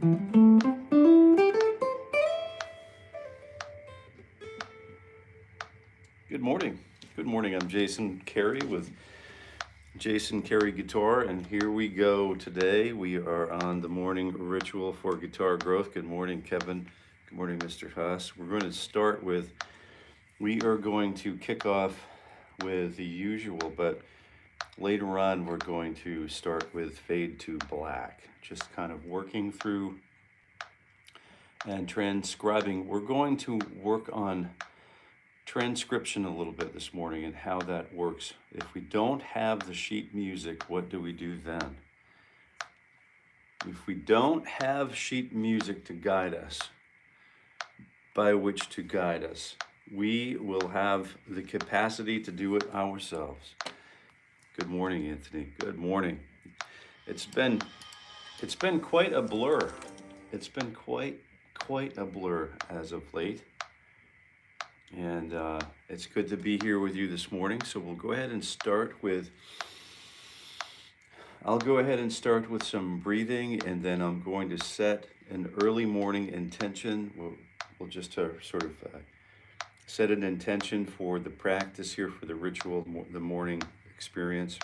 Good morning. Good morning. I'm Jason Carey with Jason Carey Guitar, and here we go today. We are on the morning ritual for guitar growth. Good morning, Kevin. Good morning, Mr. Haas. We're going to start with, we are going to kick off with the usual, but later on we're going to start with fade to black, just kind of working through and transcribing. We're going to work on transcription a little bit this morning and how that works. If we don't have the sheet music, what do we do then? If we don't have sheet music to guide us, by which to guide us, we will have the capacity to do it ourselves. Good morning, Anthony. Good morning. It's been quite a blur. It's been quite a blur as of late. And it's good to be here with you this morning. So we'll go ahead and start with, I'll go ahead and start with some breathing, and then I'm going to set an early morning intention. We'll just sort of set an intention for the practice here, for the ritual, the morning experience.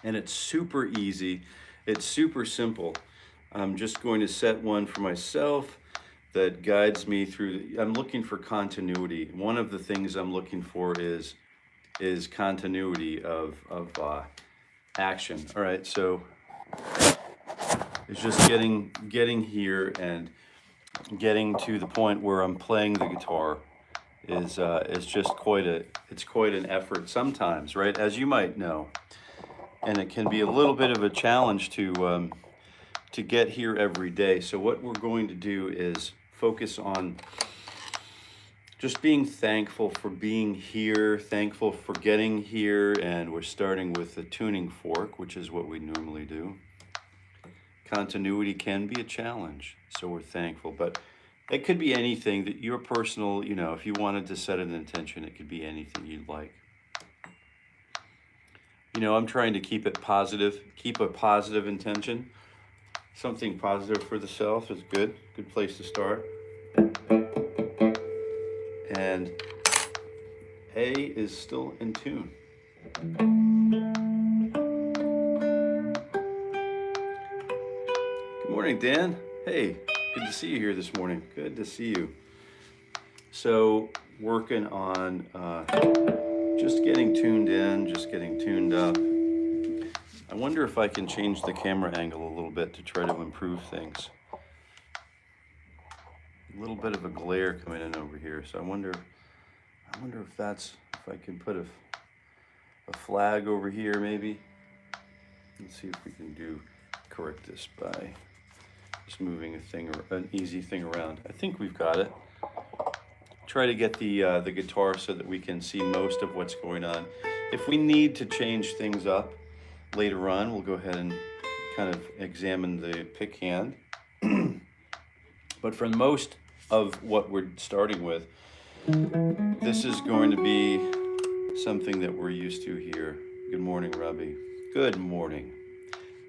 And it's super easy. It's super simple. I'm just going to set one for myself that guides me through. I'm looking for continuity. One of the things I'm looking for is continuity of action. All right, so it's just getting here and getting to the point where I'm playing the guitar is just quite an effort sometimes, right? As you might know, and it can be a little bit of a challenge to get here every day. So what we're going to do is focus on just being thankful for being here, thankful for getting here, and we're starting with the tuning fork, which is what we normally do. Continuity can be a challenge, so we're thankful, but it could be anything that your personal, if you wanted to set an intention, it could be anything you'd like. I'm trying to keep it positive, keep a positive intention. Something positive for the self is good place to start. And A is still in tune. Good morning, Dan. Hey, good to see you here this morning. Good to see you. So working on just getting tuned in, just getting tuned up. I wonder if I can change the camera angle a little bit to try to improve things. A little bit of a glare coming in over here, so I wonder if I can put a flag over here maybe. Let's see if we can correct this by just moving an easy thing around. I think we've got it. Try to get the guitar so that we can see most of what's going on. If we need to change things up later on, we'll go ahead and kind of examine the pick hand. But for most of what we're starting with, this is going to be something that we're used to here. Good morning, Robbie. Good morning.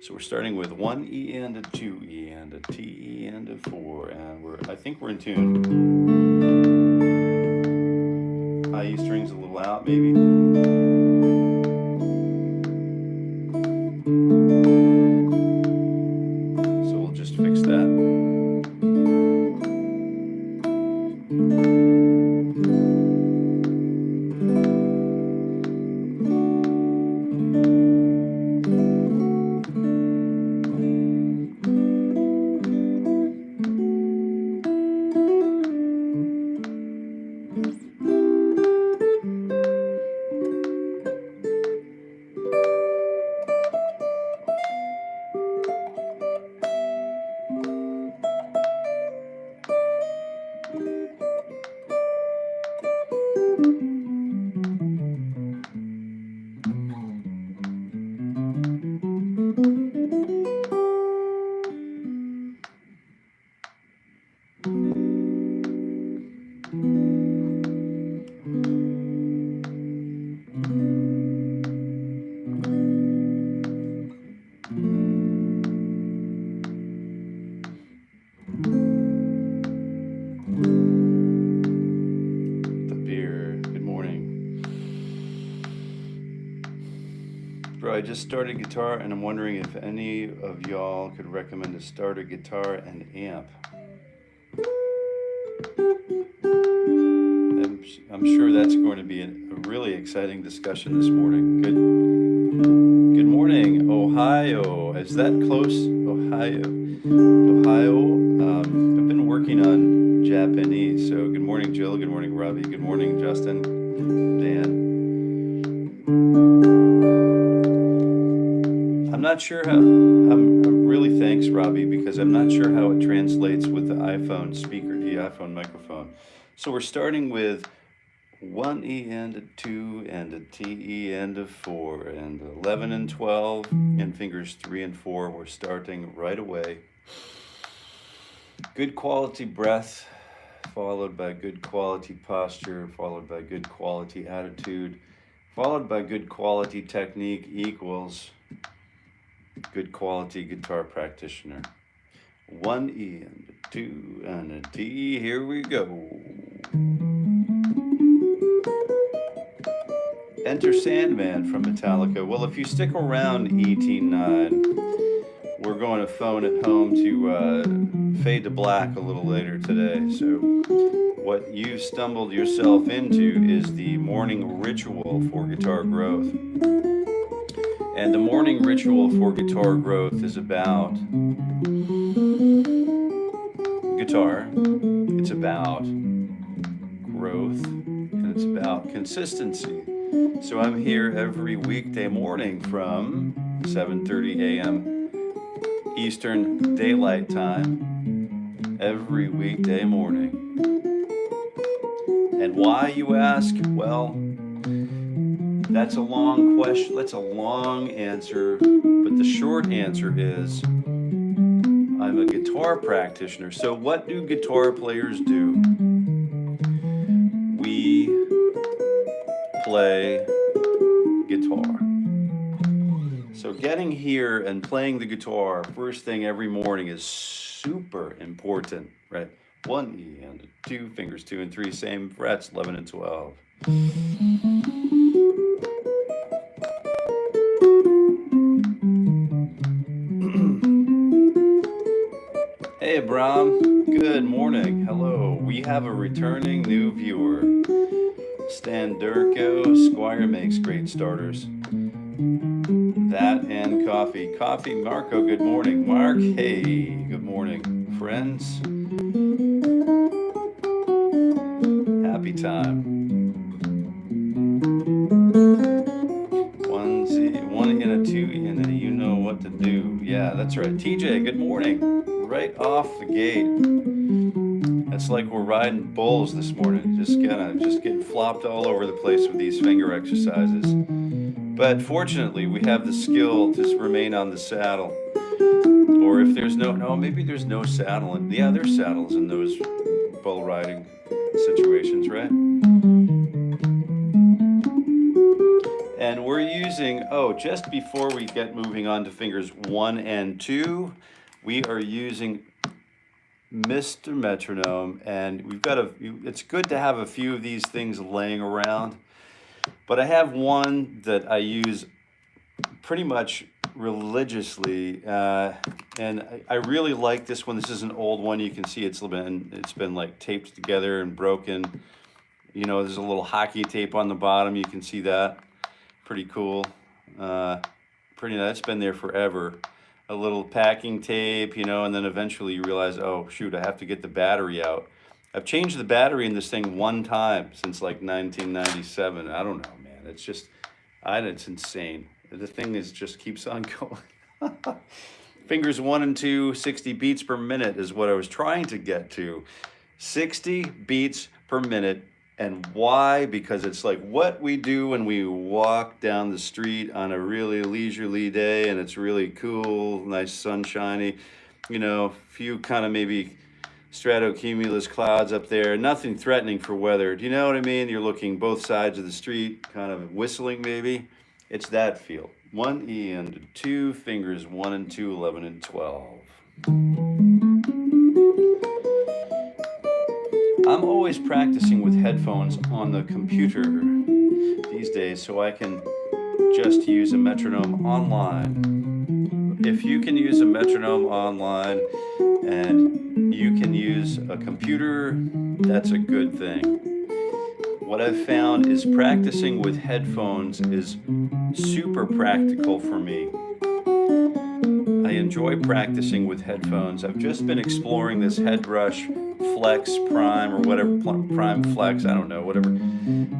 So we're starting with 1 E and a 2 E and a T E and a 4, and I think we're in tune. High E strings a little out, maybe. So we'll just fix that. I just started guitar and I'm wondering if any of y'all could recommend a starter guitar and amp. I'm sure that's going to be a really exciting discussion this morning. Good morning, Ohio. Is that close? Ohio. I've been working on Japanese. So good morning, Jill. Good morning, Robbie. Good morning, Justin. Dan. I'm not sure how. I'm really thanks, Robbie, because I'm not sure how it translates with the iPhone speaker, the iPhone microphone. So we're starting with 1E and a 2 and a TE and a 4 and 11 and 12 and fingers 3 and 4. We're starting right away. Good quality breath, followed by good quality posture, followed by good quality attitude, followed by good quality technique equals good quality guitar practitioner. 1E and a 2 and a TE. Here we go. Enter Sandman from Metallica. Well, if you stick around 18.9, we're going to phone it home to Fade to Black a little later today. So what you've stumbled yourself into is the morning ritual for guitar growth. And the morning ritual for guitar growth is about guitar, it's about growth, and it's about consistency. So I'm here every weekday morning from 7:30 a.m. Eastern Daylight Time, every weekday morning. And why, you ask? Well, that's a long question, that's a long answer, but the short answer is I'm a guitar practitioner. So what do guitar players do? We play guitar. So getting here and playing the guitar first thing every morning is super important, right? 1E and 2, fingers 2 and 3, same frets, 11 and 12. Hey, Bram. Good morning. Hello. We have a returning new viewer. Stan Durko. Squire makes great starters. That and coffee. Coffee. Marco, good morning. Mark, hey. Good morning. Friends. Happy time. 1 and a 2 and then you know what to do. Yeah, that's right. TJ, good morning. Right off the gate. It's like we're riding bulls this morning. Just getting flopped all over the place with these finger exercises. But fortunately, we have the skill to remain on the saddle. Or if there's maybe there's no saddle. And yeah, there's saddles in those bull riding situations, right? And we're using, just before we get moving on to fingers 1 and 2, we are using Mr. Metronome, and we've got it's good to have a few of these things laying around, but I have one that I use pretty much religiously, and I really like this one. This is an old one. You can see it's been like taped together and broken. You know, there's a little hockey tape on the bottom. You can see that. Pretty cool. Pretty nice. It's been there forever. A little packing tape, and then eventually you realize, oh shoot, I have to get the battery out. I've changed the battery in this thing one time since like 1997. I don't know, man. It's just, it's insane. The thing just keeps on going. Fingers 1 and 2, 60 beats per minute is what I was trying to get to. 60 beats per minute. And why? Because it's like what we do when we walk down the street on a really leisurely day and it's really cool, nice sunshiny, few kind of maybe stratocumulus clouds up there, nothing threatening for weather. Do you know what I mean? You're looking both sides of the street, kind of whistling maybe. It's that feel. 1E and 2, fingers 1 and 2, 11 and 12. I'm always practicing with headphones on the computer these days so I can just use a metronome online. If you can use a metronome online and you can use a computer, that's a good thing. What I've found is practicing with headphones is super practical for me. I enjoy practicing with headphones. I've just been exploring this head rush flex prime or whatever, prime flex, I don't know, whatever.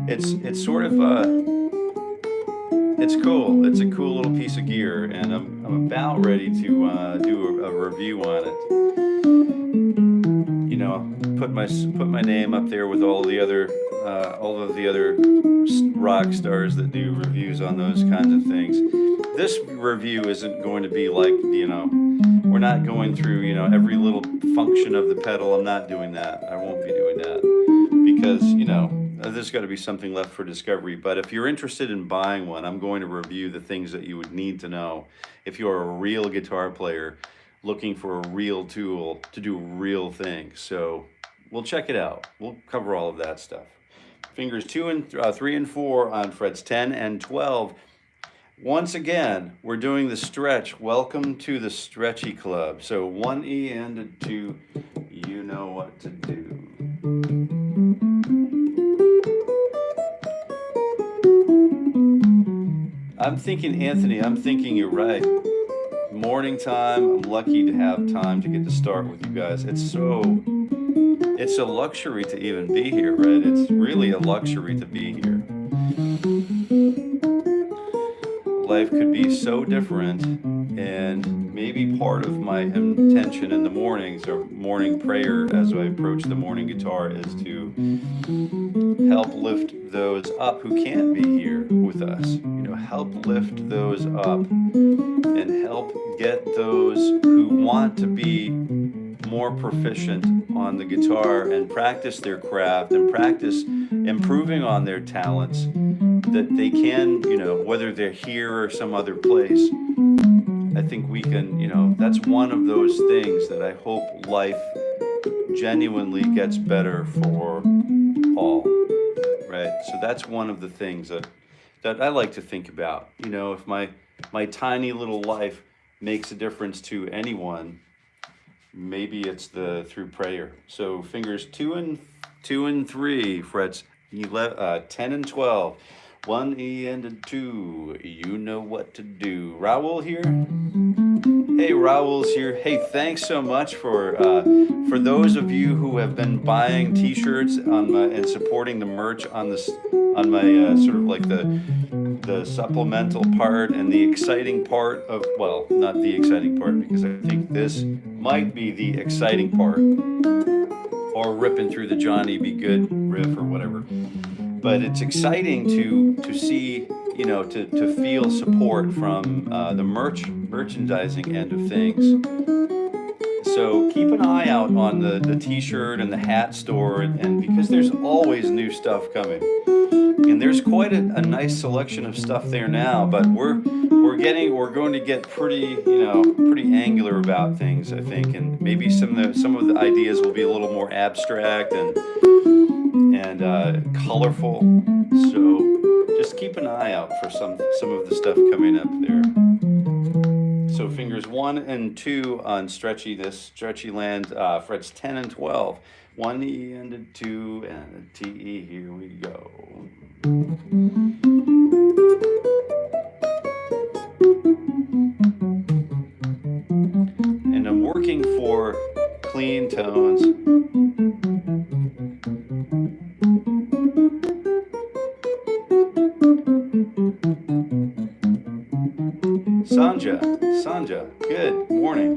It's sort of it's cool. It's a cool little piece of gear, and I'm about ready to do a review on it. You know, put my name up there with all of the other rock stars that do reviews on those kinds of things. This review isn't going to be like, you know, we're not going through, you know, every little function of the pedal. I'm not doing that. I won't be doing that because, you know, there's got to be something left for discovery. But if you're interested in buying one, I'm going to review the things that you would need to know if you're a real guitar player looking for a real tool to do real things. So we'll check it out. We'll cover all of that stuff. Fingers 3 and 4 on frets 10 and 12. Once again, we're doing the stretch. Welcome to the stretchy club. So 1 E and a 2, you know what to do. I'm thinking, Anthony, you're right. Morning time, I'm lucky to have time to get to start with you guys. It's a luxury to even be here, right? It's really a luxury to be here. Life could be so different, and maybe part of my intention in the mornings or morning prayer as I approach the morning guitar is to help lift those up who can't be here with us. You know, help lift those up and help get those who want to be more proficient on the guitar and practice their craft and practice improving on their talents, that they can, you know, whether they're here or some other place. I think we can, you know, that's one of those things that I hope life genuinely gets better for all, right? So that's one of the things that I like to think about. You know, if my tiny little life makes a difference to anyone, maybe it's through prayer. So fingers 2 and 3, frets 10 and 12. 1 E and a 2, you know what to do. Raul here. Hey, Raul's here. Hey, thanks so much for those of you who have been buying T-shirts and supporting the merch on my sort of like the supplemental part and the exciting part of, well, not the exciting part, because I think this might be the exciting part, or ripping through the Johnny Be Good riff or whatever. But it's exciting to see, you know, to feel support from the merchandising end of things. So keep an eye out on the T-shirt and the hat store, and because there's always new stuff coming, and there's quite a nice selection of stuff there now. But we're going to get pretty angular about things, I think, and maybe some of the ideas will be a little more abstract and colorful. So just keep an eye out for some of the stuff coming up there. So fingers 1 and 2 on stretchy land, frets 10 and 12. 1 E and a 2 and a T E. Here we go. And I'm working for clean tones. Sanja, good morning.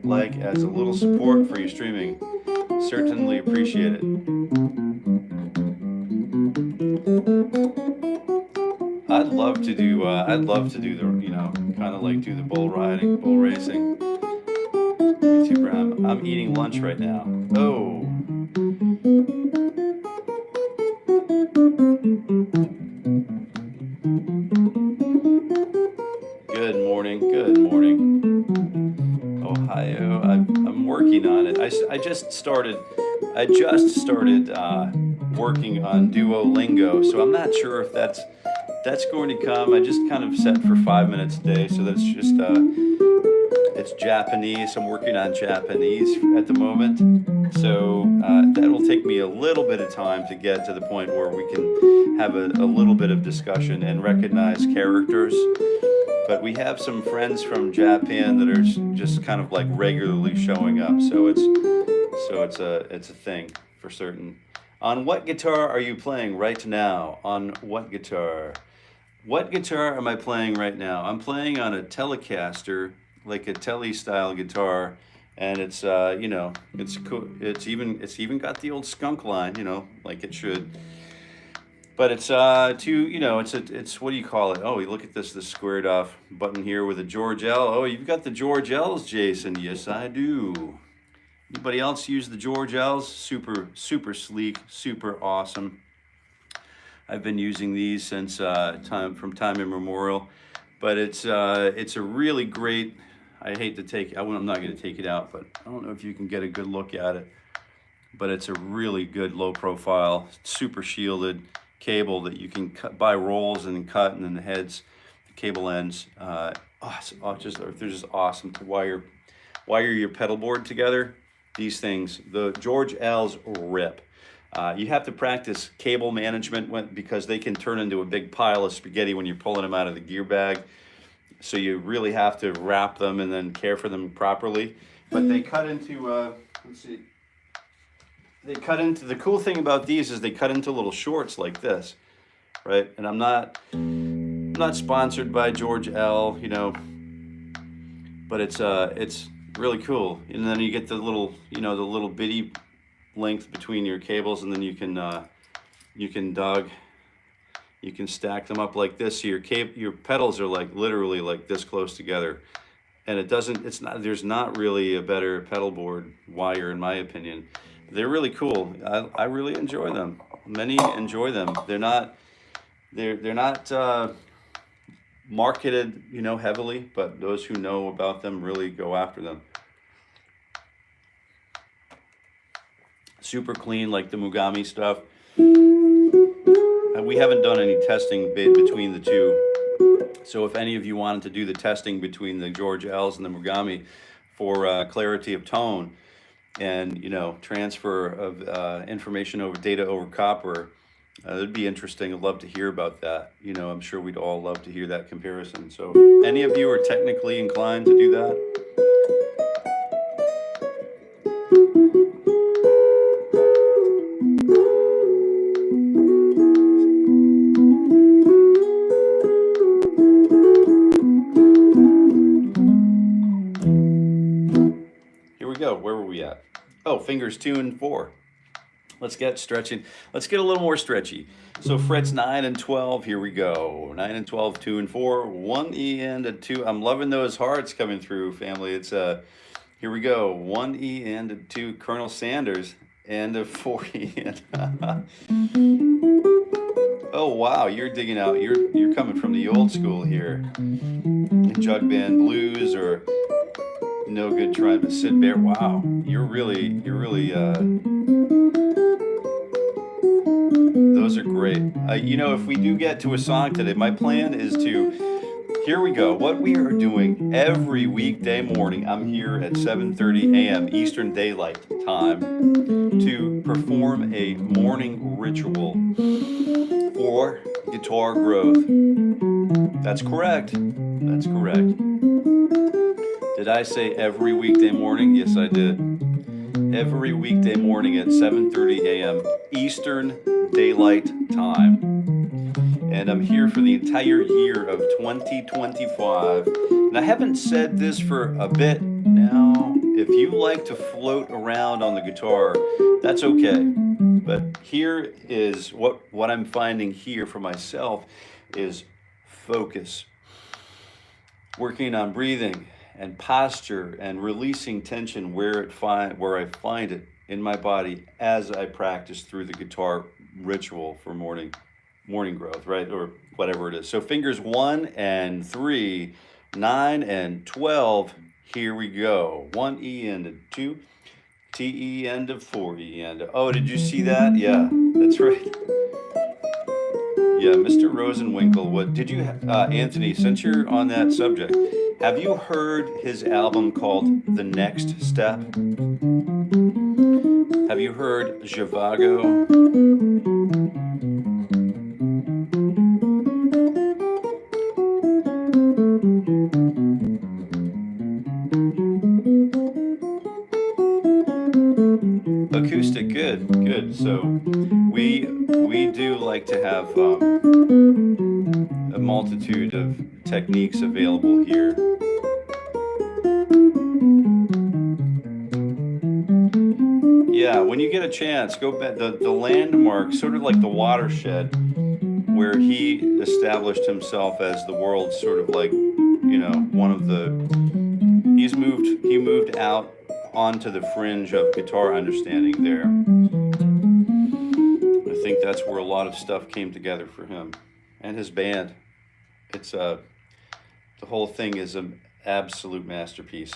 Like, as a little support for your streaming, certainly appreciate it. I'd love to do the, you know, kind of like do the bull racing. Me too, Bram. I'm eating lunch right now. Oh. Good morning. Ohio, I'm working on it. I just started working on Duolingo, so I'm not sure if that's going to come. I just kind of set for 5 minutes a day, so that's just it's Japanese. I'm working on Japanese at the moment, so that'll take me a little bit of time to get to the point where we can have a little bit of discussion and recognize characters. But we have some friends from Japan that are just kind of like regularly showing up, so it's a thing for certain. On what guitar are you playing right now? On what guitar? What guitar am I playing right now? I'm playing on a Telecaster, like a Tele-style guitar, and it's you know, it's cool. It's even got the old skunk line, you know, like it should. But it's you know, it's what do you call it? Oh, you look at this squared off button here with a George L. Oh, you've got the George L's, Jason. Yes, I do. Anybody else use the George L's? Super sleek, super awesome. I've been using these since time immemorial, but it's a really great. I hate to take. I'm not going to take it out, but I don't know if you can get a good look at it. But it's a really good low profile, super shielded cable that you can cut by rolls and cut, and then the heads, the cable ends. They're just awesome to wire your pedal board together. These things, the George L's rip. You have to practice cable management because they can turn into a big pile of spaghetti when you're pulling them out of the gear bag. So you really have to wrap them and then care for them properly. But they cut into, let's see. They cut into, the cool thing about these is they cut into little shorts like this, right? And I'm not sponsored by George L, you know, but it's really cool. And then you get the little, you know, the little bitty length between your cables, and then you can stack them up like this. So your pedals are like literally like this close together, and there's not really a better pedal board wire in my opinion. They're really cool. I really enjoy them. Many enjoy them. They're not marketed, you know, heavily, but those who know about them really go after them. Super clean, like the Mugami stuff. We haven't done any testing between the two. So if any of you wanted to do the testing between the George L's and the Mugami for clarity of tone, and, you know, transfer of information over data over copper, it'd be interesting. I'd love to hear about that. You know, I'm sure we'd all love to hear that comparison. So any of you are technically inclined to do that? Here we go. Where were we at? Oh, fingers 2 and 4. Let's get stretching. Let's get a little more stretchy. So frets 9 and 12, here we go. 9 and 12, 2 and 4, 1 E and a 2. I'm loving those hearts coming through, family. It's here we go. 1 E and a 2, Colonel Sanders, and a 4 E and oh wow, you're digging out. You're coming from the old school here. Jug band blues or no good trying to sit bare. Wow, you're really those are great. You know, if we do get to a song today, my plan is to, here we go. What we are doing every weekday morning, I'm here at 7:30 a.m. Eastern Daylight Time to perform a morning ritual for guitar growth. That's correct. That's correct. Did I say every weekday morning? Yes, I did. Every weekday morning at 7:30 a.m. Eastern Daylight Time. And I'm here for the entire year of 2025. And I haven't said this for a bit now. If you like to float around on the guitar, that's okay. But here is what I'm finding here for myself is focus. Working on breathing and posture and releasing tension where I find it in my body as I practice through the guitar ritual for morning growth, right? Or whatever it is. So fingers 1 and 3, 9 and 12, here we go. 1 E and a 2. T, E end of 4, E end of, oh, did you see that? Yeah, that's right. Yeah, Mr. Rosenwinkel, what did you, Anthony, since you're on that subject, have you heard his album called The Next Step? Have you heard Zhivago? Acoustic, good, good. So we do like to have a multitude of techniques available here. Yeah, when you get a chance, go back. The landmark, sort of like the watershed, where he established himself as the world's sort of like, you know, one of the. He moved out onto the fringe of guitar understanding there. I think that's where a lot of stuff came together for him and his band. It's the whole thing is an absolute masterpiece.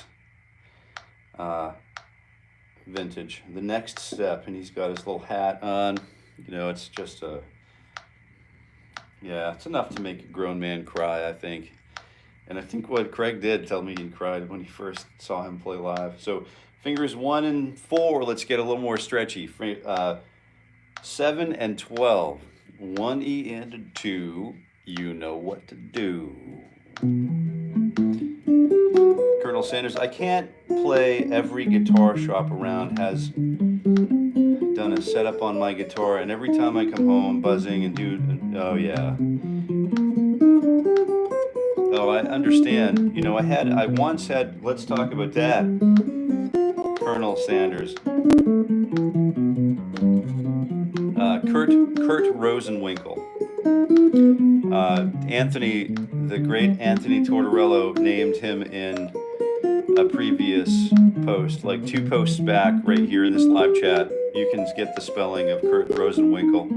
Vintage. The Next Step, and he's got his little hat on. You know, it's just yeah, it's enough to make a grown man cry, I think. And I think what Craig did tell me he cried when he first saw him play live. So fingers 1 and 4, let's get a little more stretchy. 7 and 12. 1 E and a 2. You know what to do. Colonel Sanders, I can't play. Every guitar shop around has done a setup on my guitar, and every time I come home buzzing and do, oh yeah. Oh, I understand. You know, I once had, let's talk about that, Colonel Sanders. Kurt Rosenwinkel. Anthony, the great Anthony Tortorello, named him in a previous post, like 2 posts back, right here in this live chat. You can get the spelling of Kurt Rosenwinkel.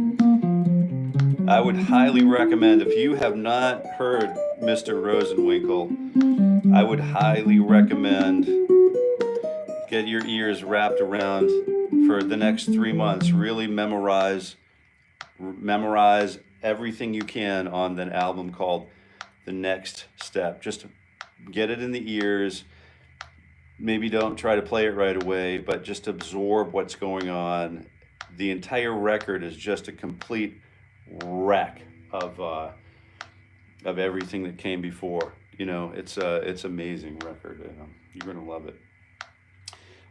I would highly recommend, if you have not heard Mr. Rosenwinkel, I would highly recommend get your ears wrapped around for the next 3 months. Really memorize everything you can on that album called The Next Step. Just get it in the ears. Maybe don't try to play it right away, but just absorb what's going on. The entire record is just a complete wreck of everything that came before. You know, it's amazing record. You're gonna love it.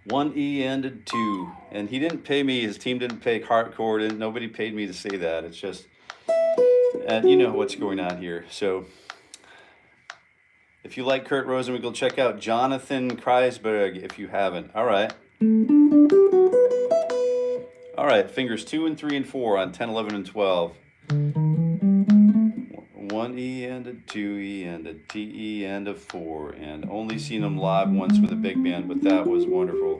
1 E and a 2, and he didn't pay me. His team didn't pay hardcore, and nobody paid me to say that. It's just, and you know what's going on here. So, if you like Kurt Rosenwinkel, check out Jonathan Kreisberg if you haven't. All right. All right, fingers 2 and 3 and 4 on 10, 11, and 12. 1 E and a 2 E and a T E and a 4, and only seen them live once with a big band, but that was wonderful.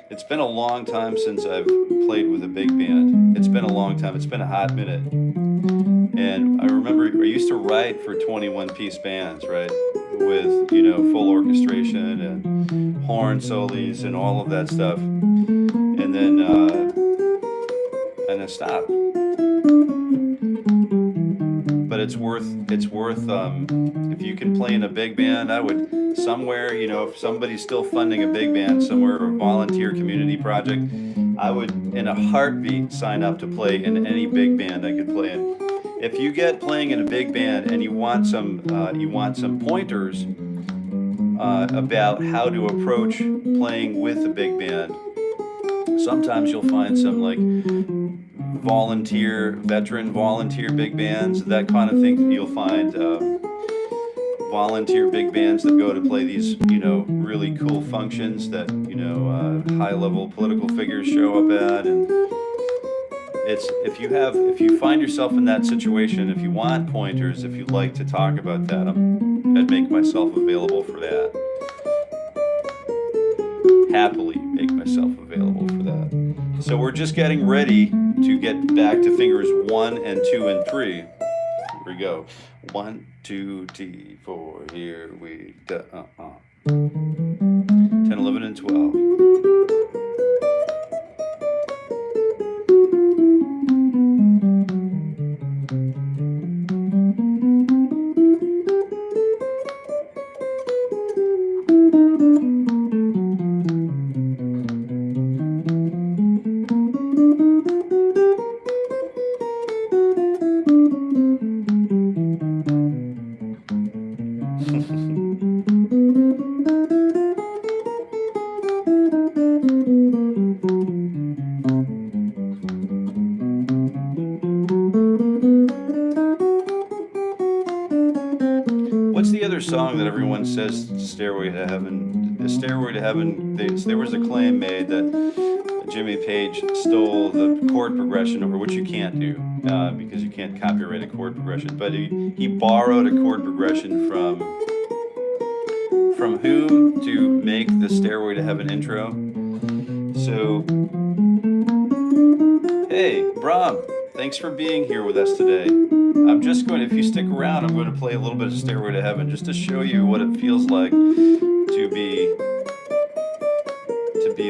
It's been a long time since I've played with a big band. It's been a long time. It's been a hot minute. And I remember I used to write for 21-piece bands, right? With, you know, full orchestration and horn solos and all of that stuff. And then I stopped. But it's worth if you can play in a big band. I would somewhere, you know, if somebody's still funding a big band somewhere or a volunteer community project, I would in a heartbeat sign up to play in any big band I could play in. If you get playing in a big band and you want some pointers about how to approach playing with a big band, sometimes you'll find some like veteran volunteer big bands, that kind of thing. You'll find volunteer big bands that go to play these, you know, really cool functions that, you know, high-level political figures show up at. And it's if you find yourself in that situation, if you want pointers, if you'd like to talk about that, I'd make myself available for that. Happily make myself available for that. So we're just getting ready to get back to fingers 1 and 2 and 3. Here we go. 1, 2, 3, 4. Here we go. 10, 11, and 12. everyone says Stairway to Heaven. The Stairway to Heaven, there was a claim made that Jimmy Page stole the chord progression over, which you can't do because you can't copyright a chord progression. But he borrowed a chord progression from whom to make the Stairway to Heaven intro. So, hey, Bram, thanks for being here with us today. I'm just going to, if you stick around, I'm going to play a little bit of Stairway to Heaven just to show you what it feels like to be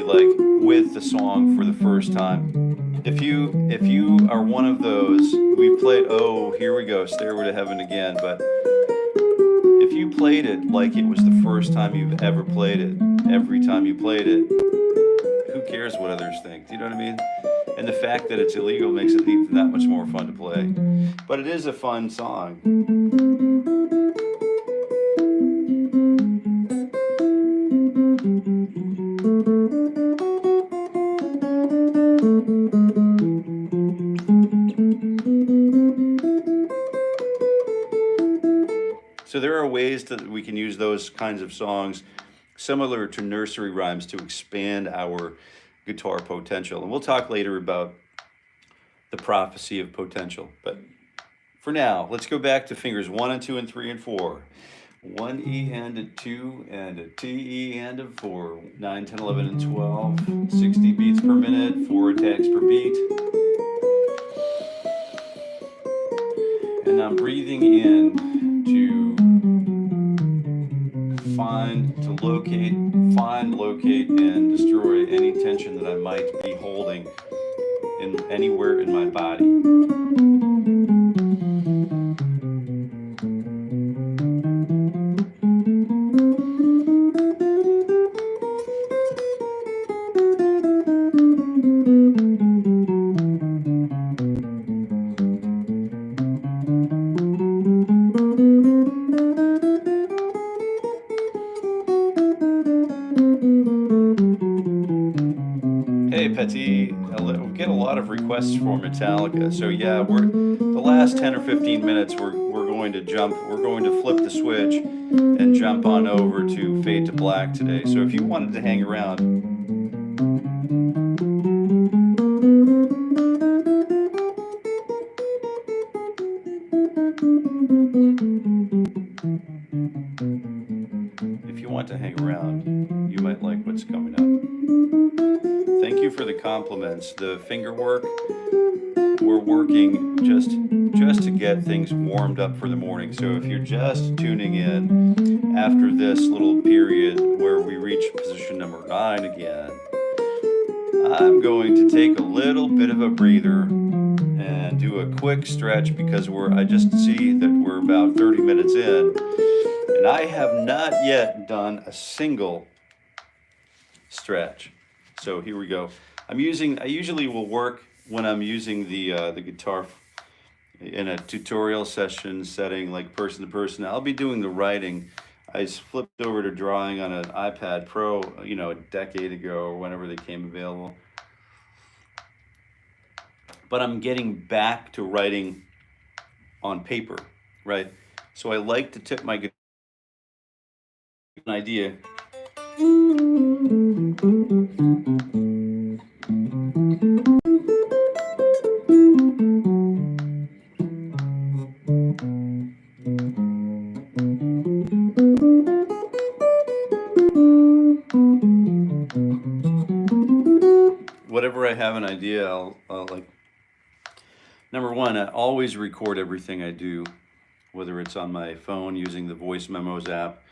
like with the song for the first time. If you are one of those, we played, oh, here we go, Stairway to Heaven again, but if you played it like it was the first time you've ever played it, every time you played it, who cares what others think? Do you know what I mean? And the fact that it's illegal makes it even that much more fun to play. But it is a fun song. So there are ways that we can use those kinds of songs similar to nursery rhymes to expand our guitar potential. And we'll talk later about the prophecy of potential. But for now, let's go back to fingers 1 and 2 and 3 and 4. 1 E and a 2 and a T E and a 4. 9, 10, 11, and 12. 60 beats per minute, 4 attacks per beat. And I'm breathing in to locate, and destroy any tension that I might be holding anywhere in my body. Petty, we get a lot of requests for Metallica. So yeah, the last 10 or 15 minutes we're going to flip the switch and jump on over to Fade to Black today. So if you wanted to hang around, you might like what's coming up. Thank you for the compliments. The finger work, we're working just to get things warmed up for the morning. So if you're just tuning in after this little period where we reach position number 9 again, I'm going to take a little bit of a breather and do a quick stretch because I just see that we're about 30 minutes in and I have not yet done a single stretch. So here we go. I usually will work when I'm using the guitar in a tutorial session setting, like person to person. I'll be doing the writing. I flipped over to drawing on an iPad Pro, a decade ago or whenever they came available. But I'm getting back to writing on paper, right? So I like to tip my guitar an idea. Whatever I have an idea, I'll like. Number one, I always record everything I do, whether it's on my phone using the Voice Memos app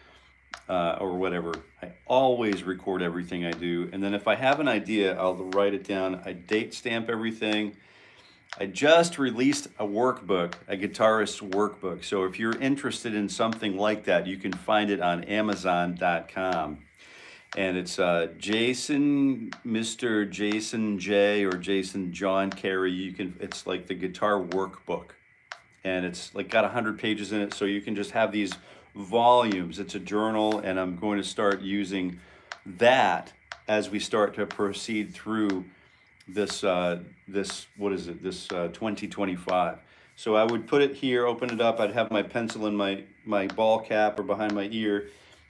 or whatever. I always record everything I do. And then if I have an idea, I'll write it down. I date stamp everything. I just released a workbook, a guitarist's workbook. So if you're interested in something like that, you can find it on Amazon.com. And it's Mr. Jason J or Jason John Carey. It's like the guitar workbook. And it's like got 100 pages in it. So you can just have these volumes. It's a journal, and I'm going to start using that as we start to proceed through this 2025. So I would put it here, open it up, I'd have my pencil in my ball cap or behind my ear,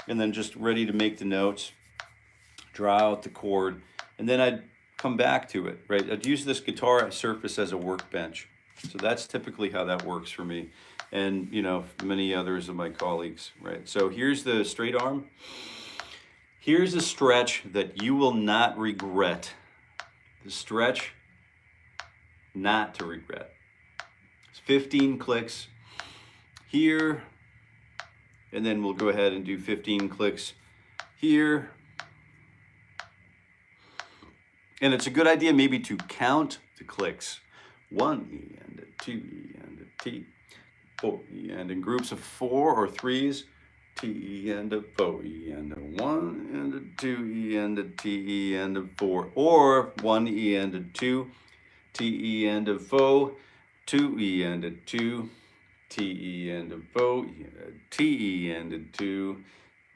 and then just ready to make the notes, draw out the chord, and then I'd come back to it, right? I'd use this guitar surface as a workbench. So that's typically how that works for me. And, you know, many others of my colleagues, right? So here's the straight arm. Here's a stretch that you will not regret. The stretch not to regret. It's 15 clicks here, and then we'll go ahead and do 15 clicks here. And it's a good idea maybe to count the clicks. 1 E and a 2 E and a T, 4 E and in groups of 4 or 3s, T E and a 4 E and a 1 and a 2 E and a T E and a 4, or 1 E and a 2, T E and a 4, 2 E and a 2, T E and a 4, T E and a 2,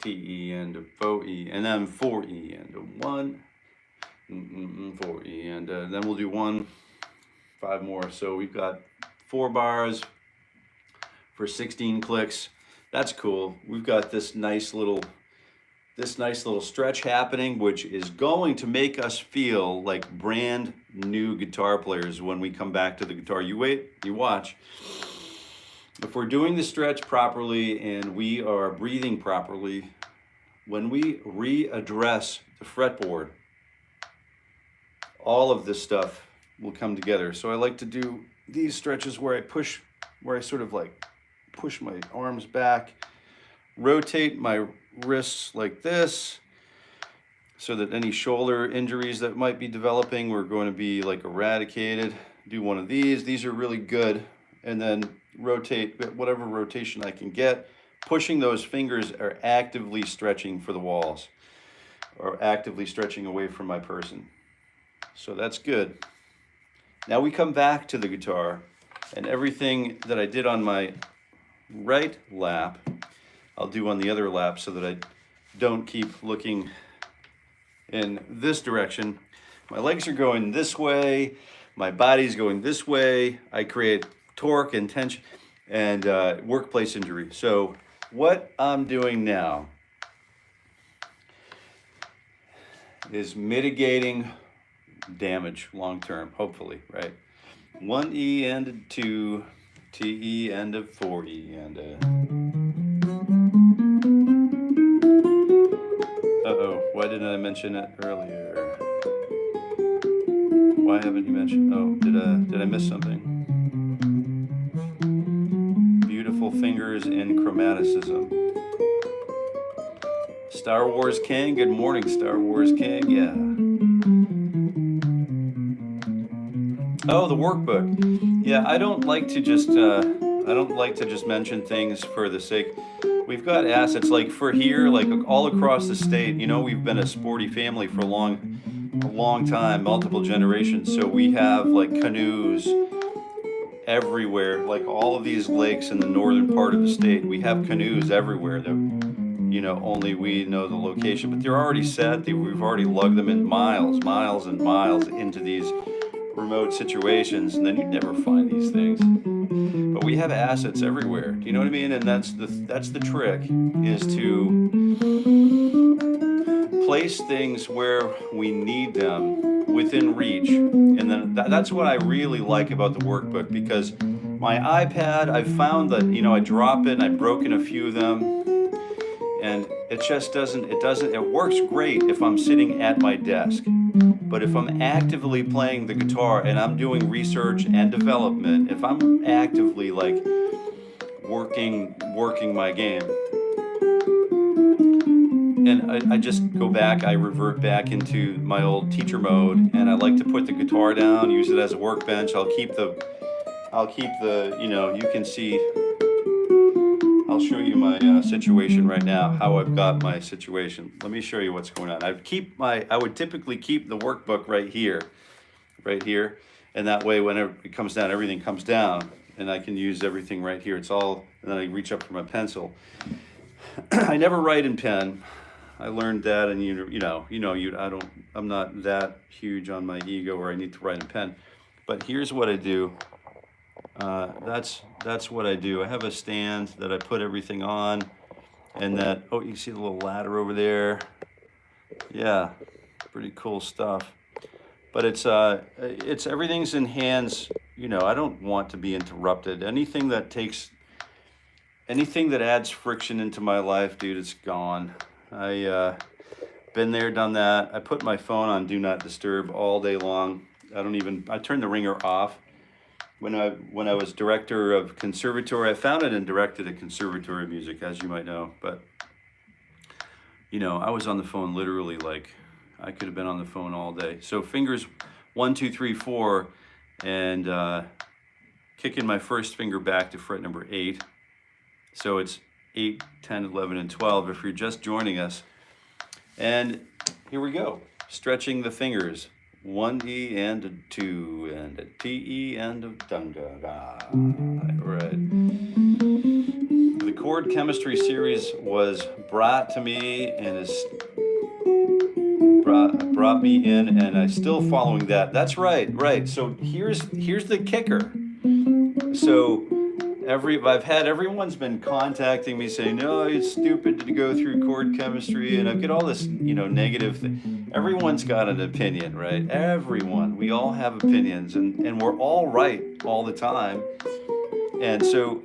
T E and a 4 E, and then 4 E and a 1, 4 E, and then we'll do 5 more. So we've got 4 bars for 16 clicks. That's cool. We've got this nice little stretch happening, which is going to make us feel like brand new guitar players when we come back to the guitar. You wait, you watch. If we're doing the stretch properly and we are breathing properly, when we readdress the fretboard, all of this stuff will come together. So I like to do these stretches where I sort of like push my arms back, rotate my wrists like this, so that any shoulder injuries that might be developing, we're going to be like eradicated. Do one of these. These are really good. And then rotate whatever rotation I can get. Pushing those fingers are actively stretching for the walls, or actively stretching away from my person. So that's good. Now we come back to the guitar, and everything that I did on my right lap, I'll do on the other lap, so that I don't keep looking in this direction. My legs are going this way, my body's going this way. I create torque and tension and workplace injury. So what I'm doing now is mitigating damage long term, hopefully, right? 1 E and a 2, T E and a 4 E and a. Uh-oh, why didn't I mention it earlier? Why haven't you mentioned? Oh, did I miss something? Beautiful fingers in chromaticism. Star Wars King, good morning, Star Wars King, yeah. Oh, the workbook. Yeah, I don't like to just mention things for the sake. We've got assets like for here, like all across the state. You know, we've been a sporty family for a long time, multiple generations. So we have like canoes everywhere, like all of these lakes in the northern part of the state. We have canoes everywhere that, you know, only we know the location, but they're already set. We've already lugged them in miles and miles into these remote situations, and then you'd never find these things. But we have assets everywhere. Do you know what I mean? And that's the trick, is to place things where we need them within reach. And then that's what I really like about the workbook, because my iPad, I've found that, you know, I drop it and I've broken a few of them, and it just doesn't, it works great if I'm sitting at my desk. But if I'm actively playing the guitar and I'm doing research and development, if I'm actively like working my game, and I just go back, I revert back into my old teacher mode, and I like to put the guitar down, use it as a workbench. I'll keep the, you know, you can see, I'll show you my situation right now, how I've got my situation. Let me show you what's going on. I would typically keep the workbook right here, and that way whenever it comes down, everything comes down, and I can use everything right here. It's all, and then I reach up for my pencil. I never write in pen. I learned that, and I'm not that huge on my ego where I need to write in pen. But here's what I do. That's what I do. I have a stand that I put everything on, and that, oh, you see the little ladder over there? Yeah, pretty cool stuff. But it's everything's in hands. You know, I don't want to be interrupted. Anything that adds friction into my life, dude, it's gone. Been there, done that. I put my phone on do not disturb all day long. I turn the ringer off. When I was director of conservatory, I founded and directed a conservatory of music, as you might know. But you know, I was on the phone literally, like, I could have been on the phone all day. So fingers 1, 2, 3, 4, and kicking my first finger back to fret number 8. So it's 8, 10, 11, and 12 if you're just joining us. And here we go, stretching the fingers. 1 E and a 2 and a T E and a dun da da. All right. The chord chemistry series was brought to me and is brought me in, and I'm still following that. That's right. So here's the kicker. So I've had everyone's been contacting me saying, no, it's stupid to go through chord chemistry, and I get all this, you know, negative thing. Everyone's got an opinion, right? Everyone. We all have opinions, and we're all right all the time. And so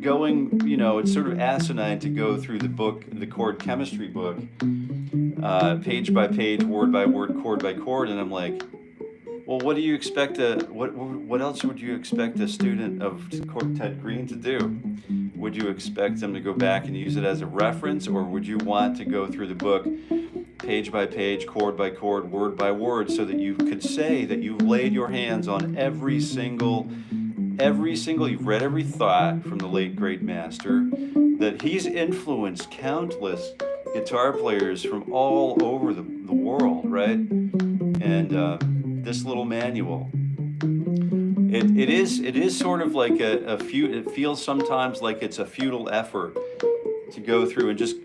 going, you know, it's sort of asinine to go through the book, the chord chemistry book, page by page, word by word, chord by chord, and I'm like, well, what do you expect what else would you expect a student of Ted Green to do? Would you expect them to go back and use it as a reference, or would you want to go through the book page by page, chord by chord, word by word, so that you could say that you've laid your hands on every single, you've read every thought from the late great master, that he's influenced countless guitar players from all over the world, right? And this little manual, it is sort of like it feels sometimes like it's a futile effort to go through and just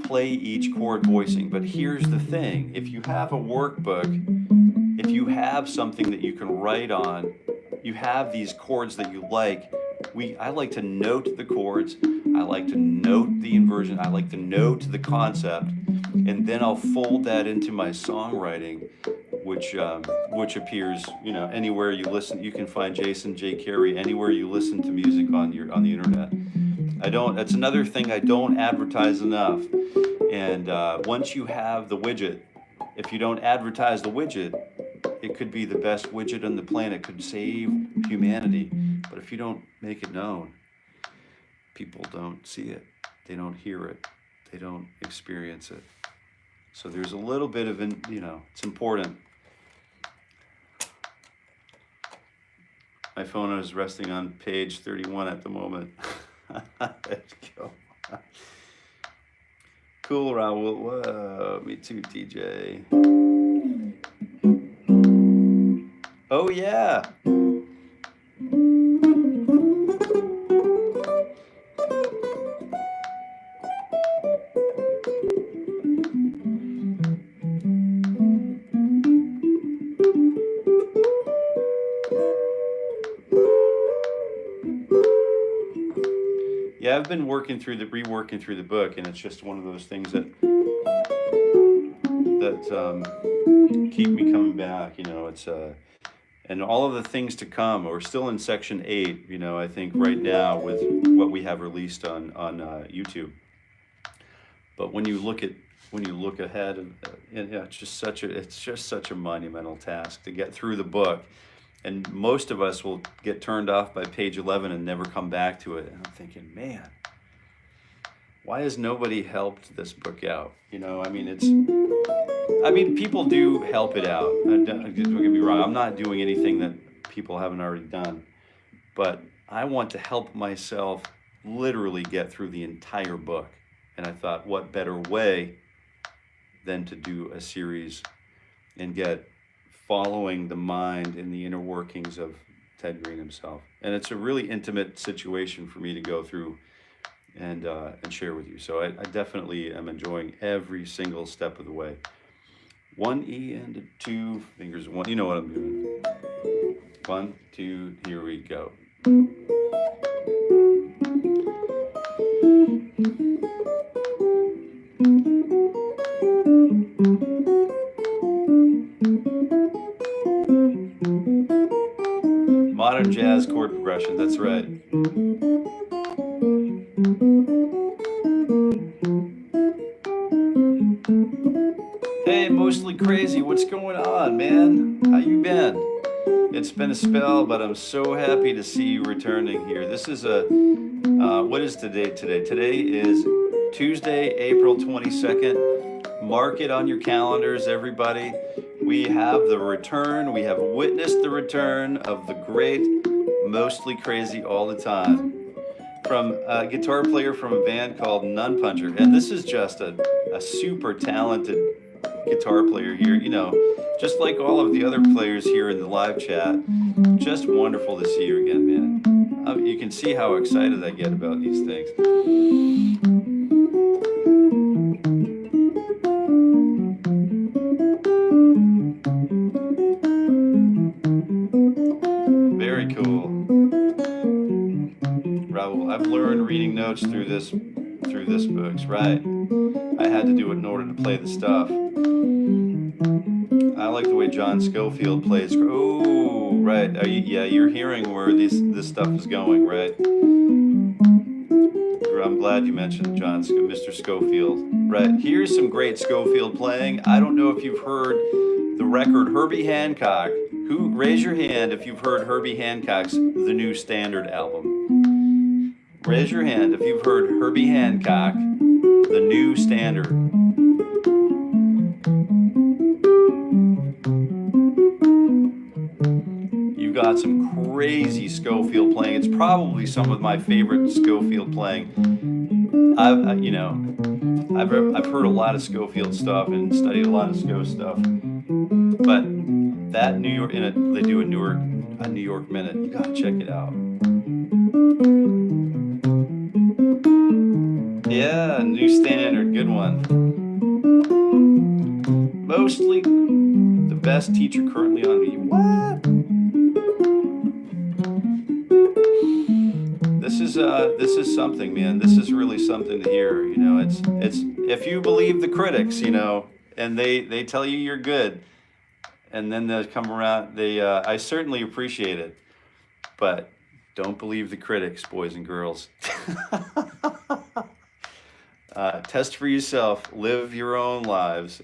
play each chord voicing. But here's the thing, if you have a workbook, if you have something that you can write on, you have these chords that you like. I like to note the chords, I like to note the inversion, I like to note the concept, and then I'll fold that into my songwriting, which appears, you know, anywhere you listen. You can find Jason J. Carey anywhere you listen to music on the internet. That's another thing I don't advertise enough. And once you have the widget, if you don't advertise the widget, it could be the best widget on the planet, could save humanity. But if you don't make it known, people don't see it, they don't hear it, they don't experience it. So there's a little bit of, you know, it's important. My phone is resting on page 31 at the moment. Let's go. Cool, Raul. Whoa, me too, DJ. Oh, yeah. Yeah, I've been reworking through the book, and it's just one of those things that keep me coming back. You know, it's and all of the things to come. We're still in section 8. You know, I think right now with what we have released on YouTube. But when you look ahead, it's just such a monumental task to get through the book. And most of us will get turned off by page 11 and never come back to it. And I'm thinking, man, why has nobody helped this book out? You know, I mean, people do help it out. Don't get me wrong. I'm not doing anything that people haven't already done. But I want to help myself literally get through the entire book. And I thought, what better way than to do a series and get following the mind and the inner workings of Ted Green himself. And it's a really intimate situation for me to go through and share with you. So I definitely am enjoying every single step of the way. 1 E and a 2 fingers. 1. You know what I'm doing. 1, 2. Here we go. Modern jazz chord progression, that's right. Hey, Mostly Crazy, what's going on, man? How you been? It's been a spell, but I'm so happy to see you returning here. This is what is today? Today is Tuesday, April 22nd. Mark it on your calendars, everybody. We have the return, we have witnessed the return of the great Mostly Crazy all the time. From a guitar player from a band called Nun Puncher. And this is just a super talented guitar player here, you know, just like all of the other players here in the live chat. Just wonderful to see you again, man. You can see how excited I get about these things. Very cool. Raul, I've learned reading notes through this books, right? I had to do it in order to play the stuff. I like the way John Schofield plays. Oh, right. Yeah, you're hearing where this stuff is going, right? I'm glad you mentioned Mr. Schofield. Right. Here's some great Schofield playing. I don't know if you've heard the record Herbie Hancock. Raise your hand if you've heard Herbie Hancock's The New Standard album. Raise your hand if you've heard Herbie Hancock, The New Standard. You got some crazy Schofield playing. It's probably some of my favorite Schofield playing. I've heard a lot of Schofield stuff and studied a lot of Sco stuff, but that New York they do a New York Minute. You gotta check it out. Yeah, New Standard, good one. Mostly the best teacher currently on me. What? This is something, man. This is really something to hear. You know, it's if you believe the critics, you know, and they tell you you're good, and then they come around. I certainly appreciate it, but don't believe the critics, boys and girls. Test for yourself, live your own lives,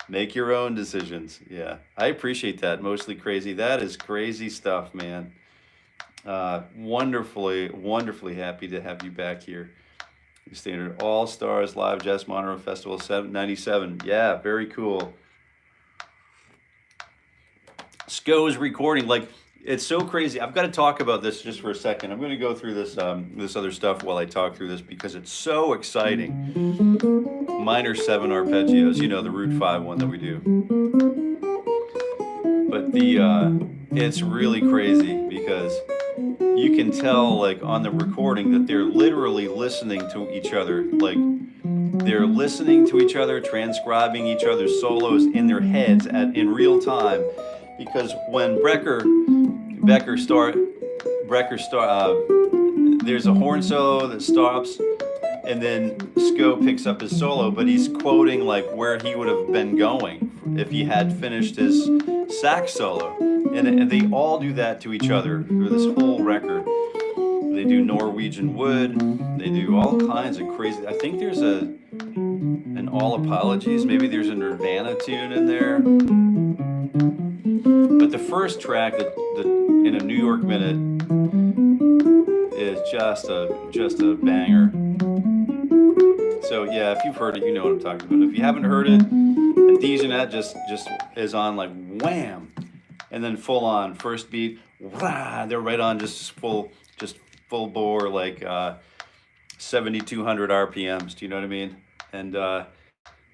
make your own decisions. Yeah, I appreciate that. Mostly Crazy. That is crazy stuff, man. Wonderfully happy to have you back here. Standard All Stars Live Jazz Monterey Festival 97. Yeah, very cool. Sco's recording, like, it's so crazy. I've got to talk about this just for a second. I'm going to go through this this other stuff while I talk through this because it's so exciting. Minor 7 arpeggios, you know, the Root 5 one that we do. But it's really crazy because you can tell, like, on the recording that they're literally listening to each other. Like, they're listening to each other, transcribing each other's solos in their heads in real time. Because when there's a horn solo that stops, and then Sco picks up his solo, but he's quoting like where he would have been going if he had finished his sax solo. And they all do that to each other for this whole record. They do Norwegian Wood, they do all kinds of crazy. I think there's an All Apologies, maybe there's a Nirvana tune in there. But the first track that in a New York Minute is just a banger. So yeah, if you've heard it, you know what I'm talking about. If you haven't heard it, and Dijonette just is on like wham, and then full on first beat, rah, they're right on just full bore, like 7,200 RPMs. Do you know what I mean? And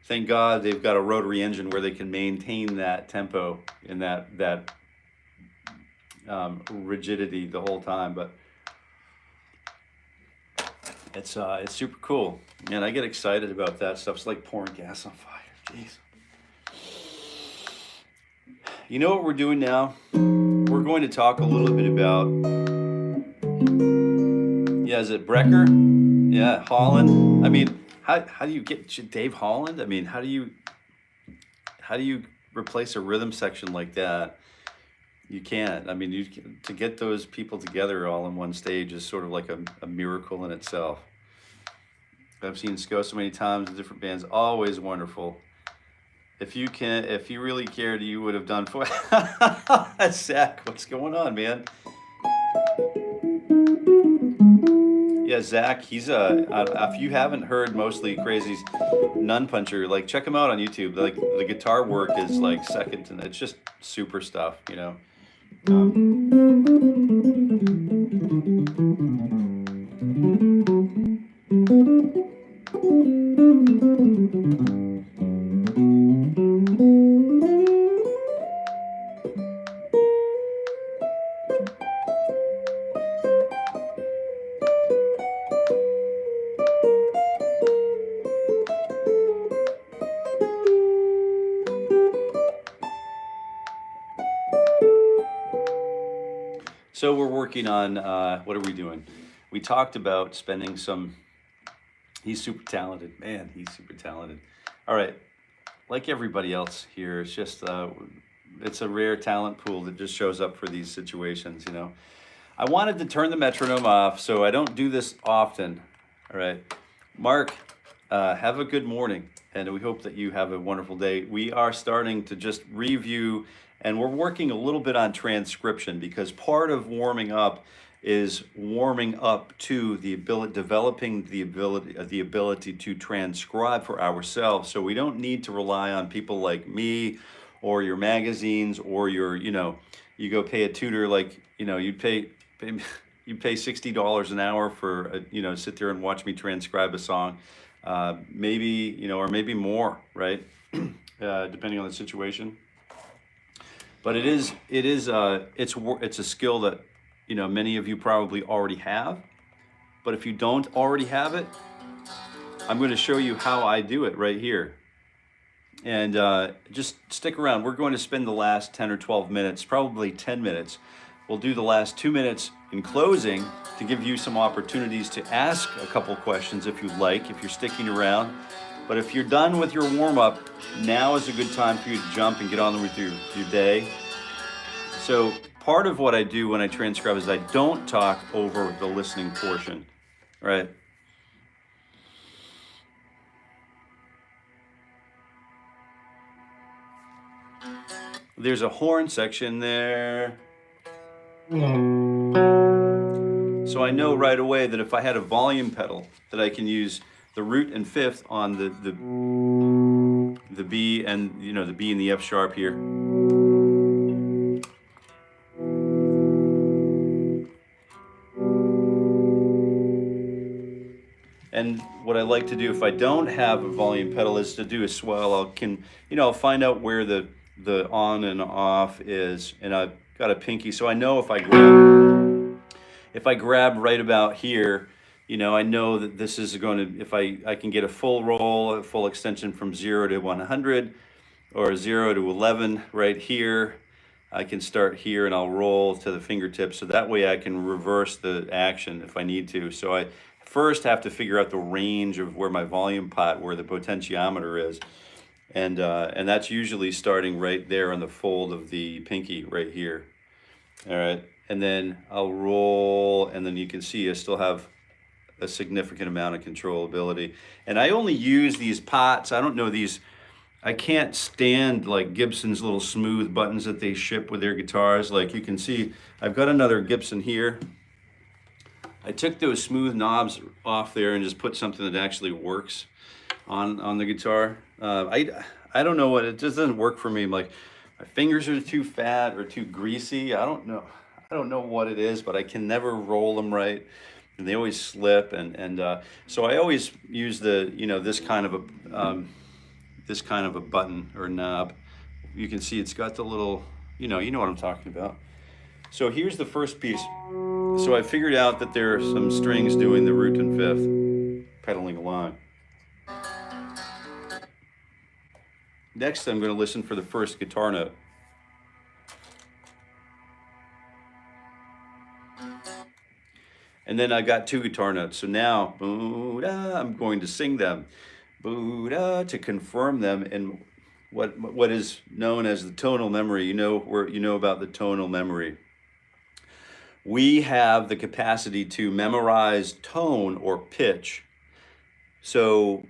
thank God they've got a rotary engine where they can maintain that tempo and that rigidity the whole time. But it's super cool, and I get excited about that stuff. It's like pouring gas on fire. Jeez. You know what we're doing now? We're going to talk a little bit about Yeah, is it Brecker? Yeah, Holland. I mean, how do you get Dave Holland? I mean, how do you replace a rhythm section like that? You can't. I mean, to get those people together all on one stage is sort of like a miracle in itself. I've seen Sko so many times in different bands. Always wonderful. If you really cared, you would have done for Zach. What's going on, man? Yeah, Zach. He's if you haven't heard Mostly Crazy's Nun Puncher, like check him out on YouTube. Like the guitar work is like second to it's just super stuff, you know. So we're working on, what are we doing? We talked about spending some, he's super talented. Man, he's super talented. All right, like everybody else here, it's just, it's a rare talent pool that just shows up for these situations, you know. I wanted to turn the metronome off, so I don't do this often. All right, Mark, have a good morning, and we hope that you have a wonderful day. We are starting to just review, and we're working a little bit on transcription, because part of warming up is warming up to the ability, developing the ability to transcribe for ourselves. So we don't need to rely on people like me or your magazines or your, you know, you go pay a tutor, like, you know, you pay $60 an hour for, you know, sit there and watch me transcribe a song. Maybe, you know, or maybe more, right? Depending on the situation. But it's a skill that, you know, many of you probably already have. But if you don't already have it, I'm going to show you how I do it right here. And just stick around. We're going to spend the last 10 or 12 minutes, probably 10 minutes. We'll do the last 2 minutes in closing to give you some opportunities to ask a couple questions if you'd like, if you're sticking around. But if you're done with your warm-up, now is a good time for you to jump and get on with your day. So part of what I do when I transcribe is I don't talk over the listening portion, right? There's a horn section there. So I know right away that if I had a volume pedal, that I can use the root and fifth on the B and, you know, the B and the F sharp here. And what I like to do if I don't have a volume pedal is to do a swell. I'll find out where the on and off is, and I've got a pinky, so I know if I grab right about here, you know, I know that this is going to, if I can get a full roll, a full extension from 0 to 100 or 0 to 11 right here, I can start here and I'll roll to the fingertips, so that way I can reverse the action if I need to. So I first have to figure out the range of where my volume pot, where the potentiometer is. And that's usually starting right there on the fold of the pinky right here. All right, and then I'll roll, and then you can see I still have a significant amount of controllability. And I only use these pots. I don't know these, I can't stand like Gibson's little smooth buttons that they ship with their guitars. Like you can see, I've got another Gibson here. I took those smooth knobs off there and just put something that actually works on the guitar. I don't know what, it just doesn't work for me. Like my fingers are too fat or too greasy. I don't know what it is, but I can never roll them right, and they always slip. And so I always use the, you know, this kind of a button or knob. You can see it's got the little, you know what I'm talking about. So here's the first piece. So I figured out that there are some strings doing the root and fifth, pedaling along. Next, I'm going to listen for the first guitar note. And then I got 2 guitar notes. So now, boo-da, I'm going to sing them, boo-da, to confirm them in what is known as the tonal memory. You know about the tonal memory. We have the capacity to memorize tone or pitch. So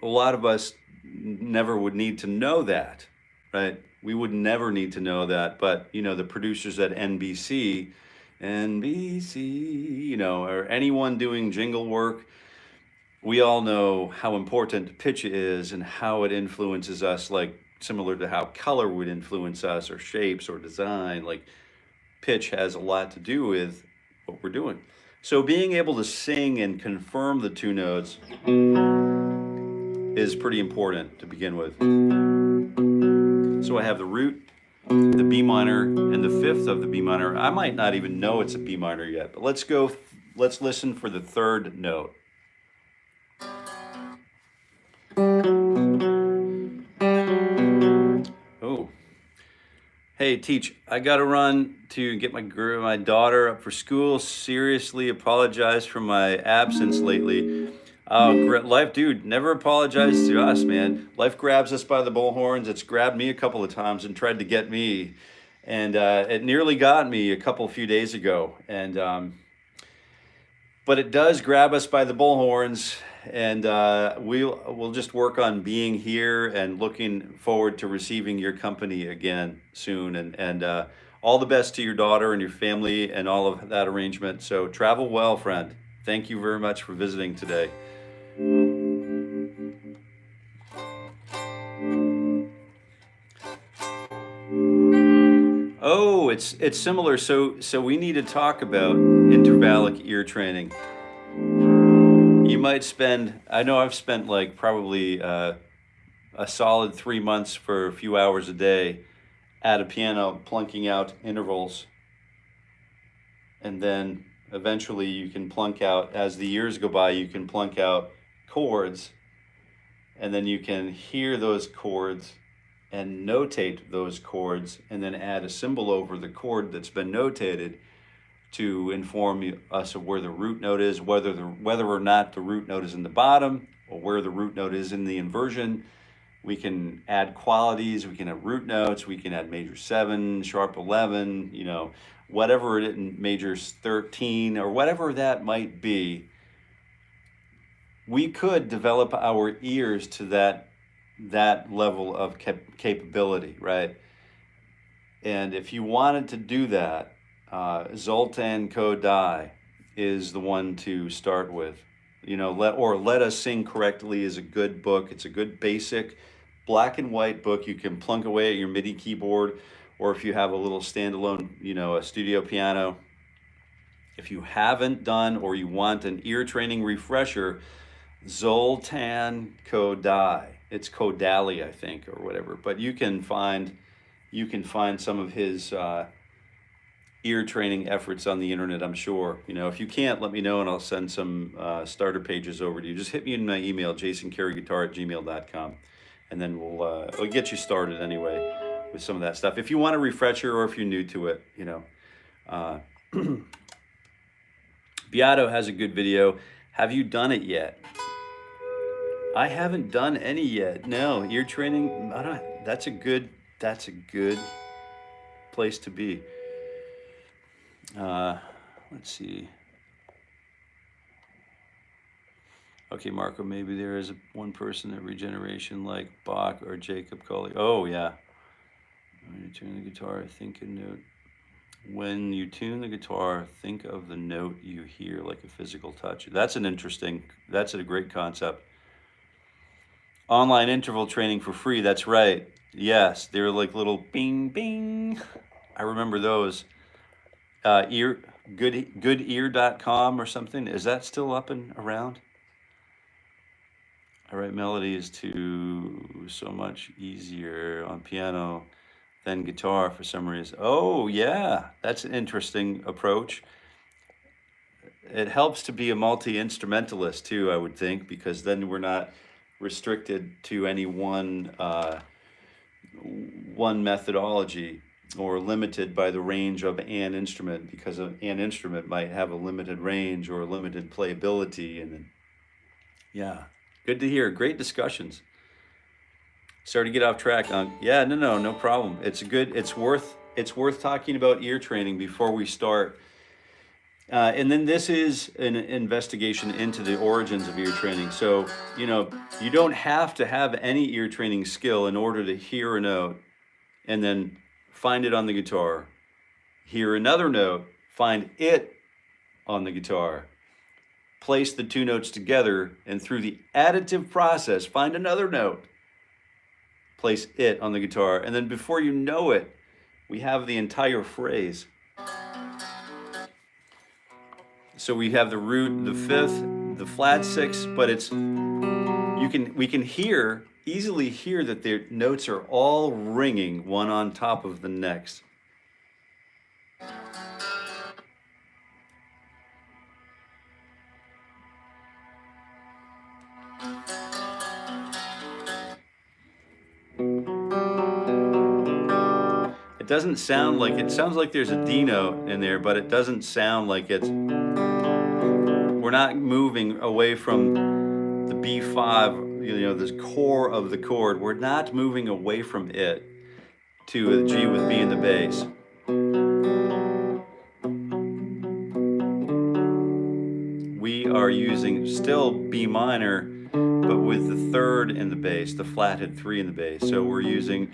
a lot of us never would need to know that, right? We would never need to know that, but the producers at NBC, or anyone doing jingle work, we all know how important pitch is and how it influences us, like similar to how color would influence us, or shapes or design. Like pitch has a lot to do with what we're doing. So being able to sing and confirm the 2 notes is pretty important to begin with. So I have the root, the B minor, and the 5th of the B minor. I might not even know it's a B minor yet, but let's listen for the 3rd note. Oh. Hey, Teach, I gotta run to get my daughter up for school. Seriously apologize for my absence lately. Life, dude, never apologize to us, man. Life grabs us by the bullhorns. It's grabbed me a couple of times and tried to get me. And it nearly got me a few days ago. And but it does grab us by the bullhorns. And we'll just work on being here and looking forward to receiving your company again soon. And all the best to your daughter and your family and all of that arrangement. So travel well, friend. Thank you very much for visiting today. Oh, it's similar. So we need to talk about intervallic ear training. You might spend, I know I've spent like probably a solid 3 months for a few hours a day at a piano plunking out intervals. And then eventually you can plunk out, as the years go by, you can plunk out chords, and then you can hear those chords and notate those chords, and then add a symbol over the chord that's been notated to inform us of where the root note is, whether or not the root note is in the bottom or where the root note is in the inversion. We can add qualities, we can have root notes, we can add major 7, sharp 11, whatever it is, major 13, or whatever that might be. We could develop our ears to that level of capability, right? And if you wanted to do that, Zoltan Kodály is the one to start with. Let Us Sing Correctly is a good book. It's a good basic black and white book. You can plunk away at your MIDI keyboard, or if you have a little standalone, a studio piano. If you haven't done, or you want an ear training refresher, Zoltan Kodály. It's Kodály, I think, or whatever. But you can find some of his ear training efforts on the internet, I'm sure. If you can't, let me know and I'll send some starter pages over to you. Just hit me in my email, jasoncareyguitar@gmail.com, and then we'll get you started anyway with some of that stuff. If you want a refresher, or if you're new to it, Beato has a good video. Have you done it yet? I haven't done any yet. No, ear training. That's a good place to be. Let's see. Okay, Marco, maybe there is one person every generation like Bach or Jacob Collier. Oh, yeah. When you tune the guitar, think a note. When you tune the guitar, think of the note you hear like a physical touch. That's a great concept. Online interval training for free, that's right. Yes, they're like little bing, bing. I remember those. Goodear.com or something. Is that still up and around? I write melodies so much easier on piano than guitar for some reason. Oh, yeah, that's an interesting approach. It helps to be a multi-instrumentalist too, I would think, because then we're not restricted to any one methodology. or limited by the range of an instrument, because an instrument might have a limited range or limited playability. And then, yeah, good to hear. Great discussions. Sorry to get off track on. Yeah, no problem. It's good. It's worth talking about ear training before we start. And then this is an investigation into the origins of ear training. So, you don't have to have any ear training skill in order to hear a note and then find it on the guitar. Hear another note, find it on the guitar. Place the two notes together, and through the additive process, find another note. Place it on the guitar. And then before you know it, we have the entire phrase. So we have the root, the fifth, the flat sixth, but we can easily hear that the notes are all ringing one on top of the next. It doesn't sound like, it sounds like there's a D note in there, but it doesn't sound like we're not moving away from the B5, this core of the chord. We're not moving away from it to a G with B in the bass. We are using still B minor, but with the third in the bass, the flathead 3 in the bass. So we're using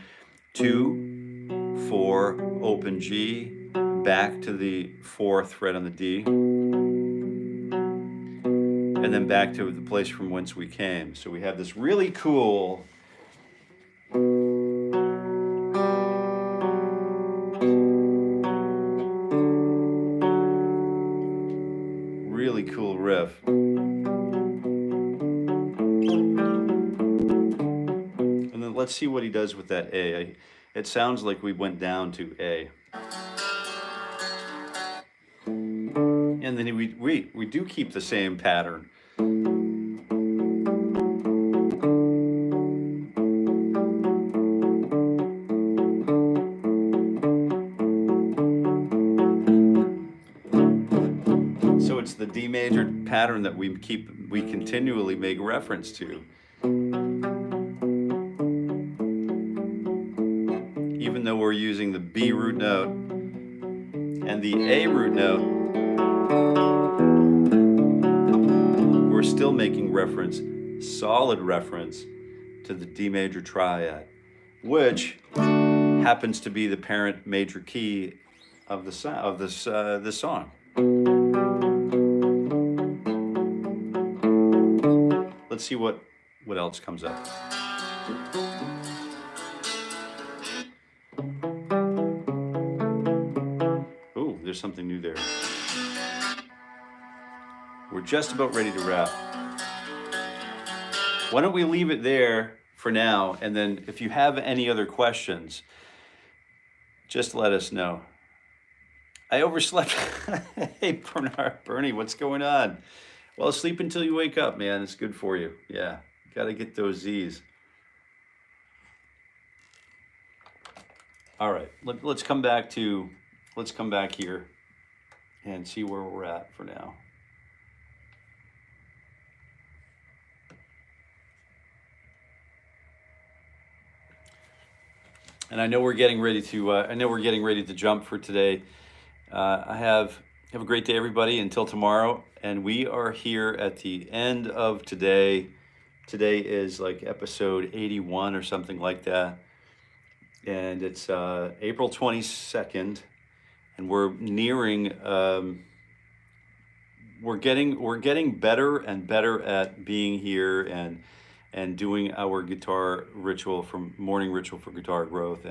2, 4, open G, back to the 4th fret on the D, and then back to the place from whence we came. So we have this really cool riff. And then let's see what he does with that A. It sounds like we went down to A. And then we do keep the same pattern. So it's the D major pattern that we continually make reference to. Even though we're using the B root note and the A root note, we're still making reference, solid reference, to the D major triad, which happens to be the parent major key of this song. Let's see what else comes up. Oh, there's something new there. We're just about ready to wrap. Why don't we leave it there for now, and then if you have any other questions, just let us know. I overslept. Hey, Bernie, what's going on? Well, sleep until you wake up, man. It's good for you. Yeah, got to get those Z's. All right, let's come back here and see where we're at for now. And I know we're getting ready to jump for today. Have a great day, everybody, until tomorrow. And we are here at the end of today. Today is like episode 81 or something like that. And it's April 22nd. And we're nearing, we're getting better and better at being here and doing our guitar ritual, from morning ritual for guitar growth.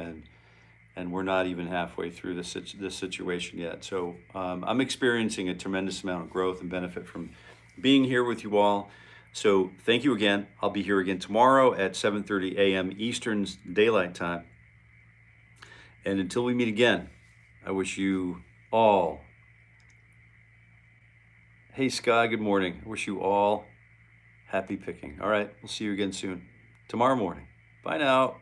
And we're not even halfway through this situation yet. So I'm experiencing a tremendous amount of growth and benefit from being here with you all. So thank you again. I'll be here again tomorrow at 7:30 a.m. Eastern Daylight Time. And until we meet again, I wish you all, hey Sky, good morning. I wish you all happy picking. All right, we'll see you again soon. Tomorrow morning. Bye now.